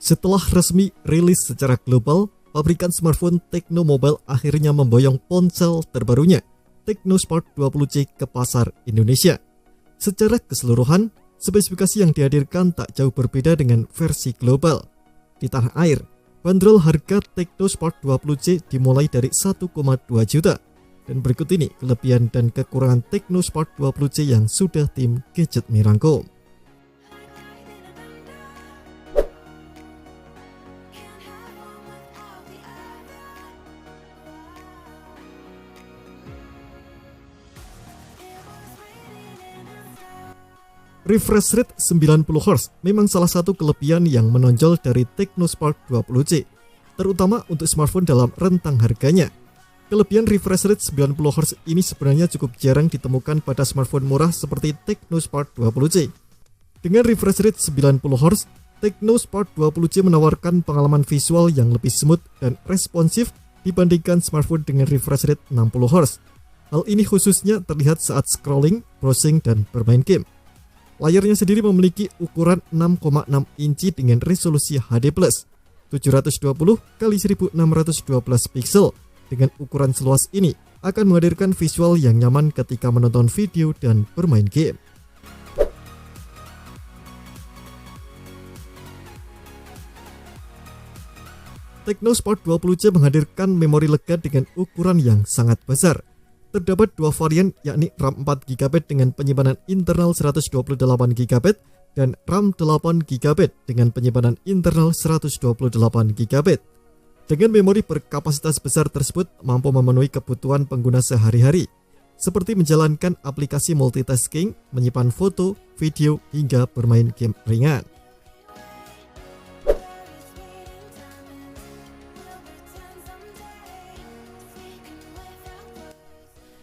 Setelah resmi rilis secara global, pabrikan smartphone Tecno Mobile akhirnya memboyong ponsel terbarunya, Tecno Spark 20C ke pasar Indonesia. Secara keseluruhan, spesifikasi yang dihadirkan tak jauh berbeda dengan versi global. Di tanah air, bandrol harga Tecno Spark 20C dimulai dari 1,2 juta. Dan berikut ini kelebihan dan kekurangan Tecno Spark 20C yang sudah tim Gadget Me rangkum. Refresh rate 90Hz memang salah satu kelebihan yang menonjol dari Tecno Spark 20C, terutama untuk smartphone dalam rentang harganya. Kelebihan refresh rate 90Hz ini sebenarnya cukup jarang ditemukan pada smartphone murah seperti Tecno Spark 20C. Dengan refresh rate 90Hz, Tecno Spark 20C menawarkan pengalaman visual yang lebih smooth dan responsif dibandingkan smartphone dengan refresh rate 60Hz. Hal ini khususnya terlihat saat scrolling, browsing, dan bermain game. Layarnya sendiri memiliki ukuran 6,6 inci dengan resolusi HD+, 720x1612 pixel. Dengan ukuran seluas ini, akan menghadirkan visual yang nyaman ketika menonton video dan bermain game. Tecno Spark 20C menghadirkan memori lega dengan ukuran yang sangat besar. Terdapat dua varian, yakni RAM 4GB dengan penyimpanan internal 128GB dan RAM 8GB dengan penyimpanan internal 128GB. Dengan memori berkapasitas besar tersebut mampu memenuhi kebutuhan pengguna sehari-hari, seperti menjalankan aplikasi multitasking, menyimpan foto, video, hingga bermain game ringan.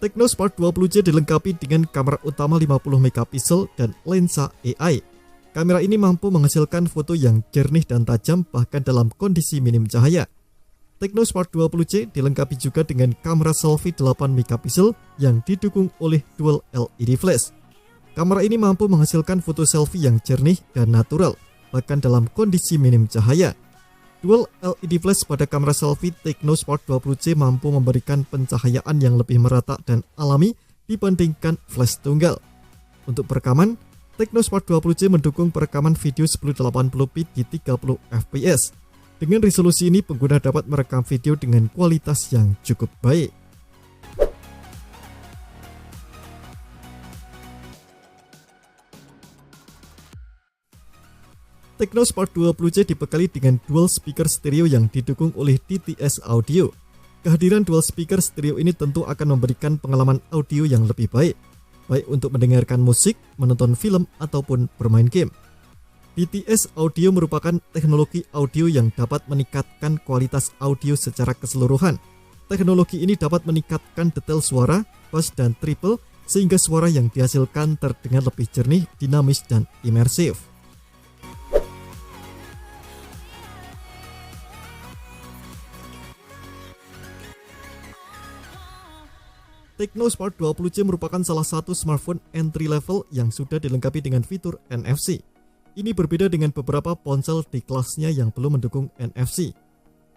Tecno Spark 20C dilengkapi dengan kamera utama 50MP dan lensa AI. Kamera ini mampu menghasilkan foto yang jernih dan tajam bahkan dalam kondisi minim cahaya. Tecno Spark 20C dilengkapi juga dengan kamera selfie 8MP yang didukung oleh dual LED flash. Kamera ini mampu menghasilkan foto selfie yang jernih dan natural bahkan dalam kondisi minim cahaya. Dual LED flash pada kamera selfie Tecno Spark 20C mampu memberikan pencahayaan yang lebih merata dan alami dibandingkan flash tunggal. Untuk perekaman, Tecno Spark 20C mendukung perekaman video 1080p di 30 fps. Dengan resolusi ini, pengguna dapat merekam video dengan kualitas yang cukup baik. Tecno Spark 20C dibekali dengan dual speaker stereo yang didukung oleh DTS Audio. Kehadiran dual speaker stereo ini tentu akan memberikan pengalaman audio yang lebih baik untuk mendengarkan musik, menonton film, ataupun bermain game. DTS Audio merupakan teknologi audio yang dapat meningkatkan kualitas audio secara keseluruhan. Teknologi ini dapat meningkatkan detail suara, bass, dan triple sehingga suara yang dihasilkan terdengar lebih jernih, dinamis, dan imersif. Tecno Spark 20C merupakan salah satu smartphone entry level yang sudah dilengkapi dengan fitur NFC. Ini berbeda dengan beberapa ponsel di kelasnya yang belum mendukung NFC.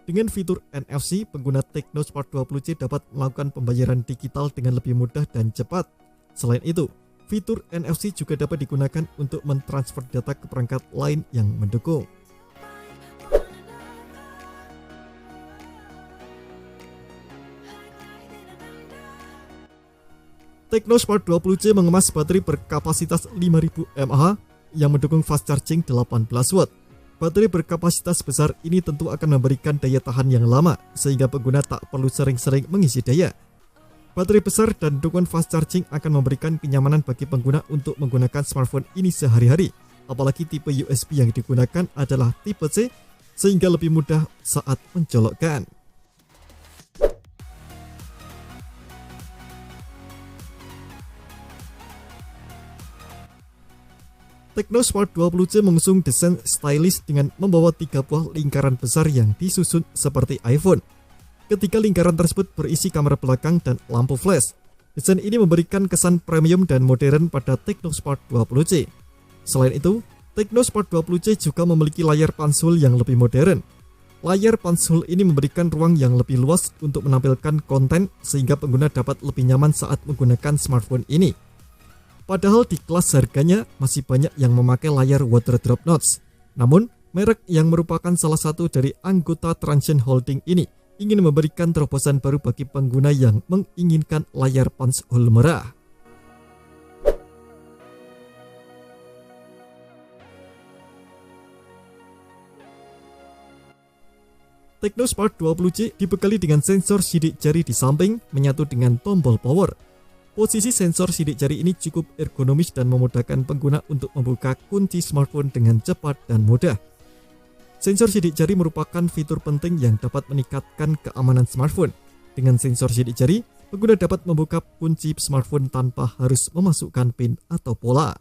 Dengan fitur NFC, pengguna Tecno Spark 20C dapat melakukan pembayaran digital dengan lebih mudah dan cepat. Selain itu, fitur NFC juga dapat digunakan untuk mentransfer data ke perangkat lain yang mendukung. Tecno Spark 20C mengemas baterai berkapasitas 5000 mAh yang mendukung fast charging 18 watt. Baterai berkapasitas besar ini tentu akan memberikan daya tahan yang lama, sehingga pengguna tak perlu sering-sering mengisi daya. Baterai besar dan dukungan fast charging akan memberikan kenyamanan bagi pengguna untuk menggunakan smartphone ini sehari-hari. Apalagi tipe USB yang digunakan adalah tipe C, sehingga lebih mudah saat mencolokkan. Tecno Spark 20C mengusung desain stylish dengan membawa 3 buah lingkaran besar yang disusun seperti iPhone. Ketiga lingkaran tersebut berisi kamera belakang dan lampu flash. Desain ini memberikan kesan premium dan modern pada Tecno Spark 20C. Selain itu, Tecno Spark 20C juga memiliki layar pansul yang lebih modern. Layar pansul ini memberikan ruang yang lebih luas untuk menampilkan konten sehingga pengguna dapat lebih nyaman saat menggunakan smartphone ini. Padahal di kelas harganya masih banyak yang memakai layar water drop notch. Namun, merek yang merupakan salah satu dari anggota Transsion Holding ini ingin memberikan terobosan baru bagi pengguna yang menginginkan layar pansul merah. Tecno Spark 20C dibekali dengan sensor sidik jari di samping menyatu dengan tombol power. Posisi sensor sidik jari ini cukup ergonomis dan memudahkan pengguna untuk membuka kunci smartphone dengan cepat dan mudah. Sensor sidik jari merupakan fitur penting yang dapat meningkatkan keamanan smartphone. Dengan sensor sidik jari, pengguna dapat membuka kunci smartphone tanpa harus memasukkan PIN atau pola.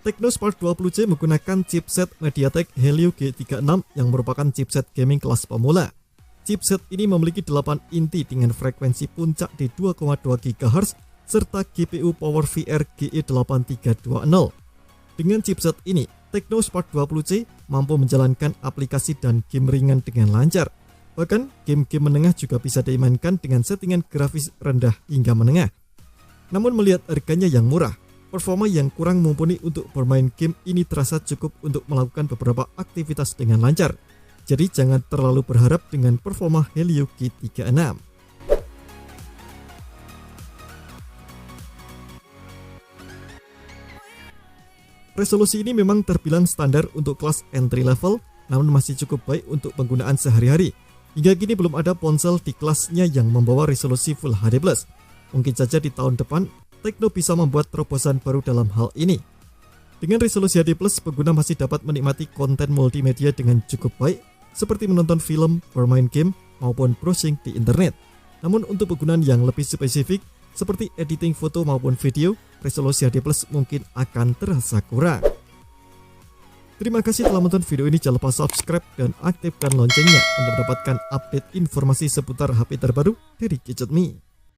Tecno Spark 20C menggunakan chipset MediaTek Helio G36 yang merupakan chipset gaming kelas pemula. Chipset ini memiliki 8 inti dengan frekuensi puncak di 2,2 GHz serta GPU PowerVR GE8320. Dengan chipset ini, Tecno Spark 20C mampu menjalankan aplikasi dan game ringan dengan lancar. Bahkan, game-game menengah juga bisa dimainkan dengan settingan grafis rendah hingga menengah. Namun melihat harganya yang murah, performa yang kurang mumpuni untuk bermain game ini terasa cukup untuk melakukan beberapa aktivitas dengan lancar. Jadi jangan terlalu berharap dengan performa Helio G36. Resolusi ini memang terbilang standar untuk kelas entry level, namun masih cukup baik untuk penggunaan sehari-hari. Hingga kini belum ada ponsel di kelasnya yang membawa resolusi Full HD+. Mungkin saja di tahun depan Tecno bisa membuat terobosan baru dalam hal ini. Dengan resolusi HD+, pengguna masih dapat menikmati konten multimedia dengan cukup baik, seperti menonton film, bermain game, maupun browsing di internet. Namun untuk penggunaan yang lebih spesifik, seperti editing foto maupun video, resolusi HD+ mungkin akan terasa kurang. Terima kasih telah menonton video ini, jangan lupa subscribe dan aktifkan loncengnya untuk mendapatkan update informasi seputar HP terbaru dari Gadget Me.